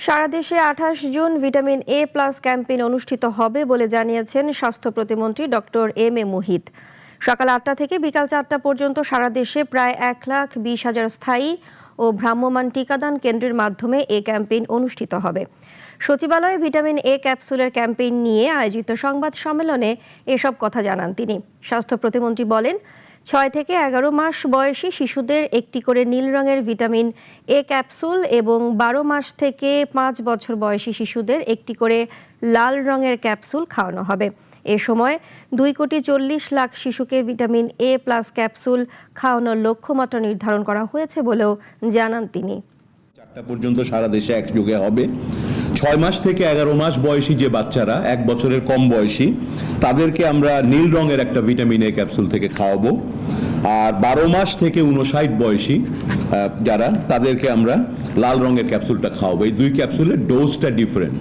সারা দেশে ২৮ June vitamin A plus campaign অনুষ্ঠিত হবে বলে জানিয়েছেন স্বাস্থ্য প্রতিমন্ত্রী ডক্টর এম এ মুহিত। সকাল ৮টা থেকে বিকাল ৪টা পর্যন্ত সারা দেশে প্রায় ১,২০,০০০ স্থায়ী ও ভ্রাম্যমাণ টিকাদান কেন্দ্রের মাধ্যমে এ ক্যাম্পেইন অনুষ্ঠিত হবে। সচিবালয়ে ভিটামিন এ ক্যাপসুলের ক্যাম্পেইন নিয়ে আয়োজিত সংবাদ সম্মেলনে এসব কথা জানান তিনি। স্বাস্থ্য প্রতিমন্ত্রী বলেন, ৬ থেকে ১১ মাস বয়সী শিশুদের একটি করে নীল রঙের ভিটামিন এ ক্যাপসুল এবং ১২ মাস থেকে ৫ বছর বয়সী শিশুদের একটি করে লাল রঙের ক্যাপসুল খাওয়ানো হবে। এ সময় ২,৪০,০০,০০০ শিশুকে ভিটামিন এ প্লাস ক্যাপসুল খাওয়ানোর লক্ষ্যমাত্রা নির্ধারণ করা হয়েছে বলেও জানান তিনি। ৪টা পর্যন্ত সারা দেশে একযোগে হবে। ৬ মাস থেকে ১১ মাস বয়সী যে বাচ্চারা ১ বছরের কম বয়সী তাদেরকে আমরা নীল রঙের একটা ভিটামিন এ ক্যাপসুল থেকে খাওয়াবো। আর ১২ মাস থেকে ৫৯ বয়সী যারা তাদেরকে আমরা লাল রঙের ক্যাপসুলটা খাওয়াবো। এই দুই ক্যাপসুলের ডোজটা ডিফারেন্ট।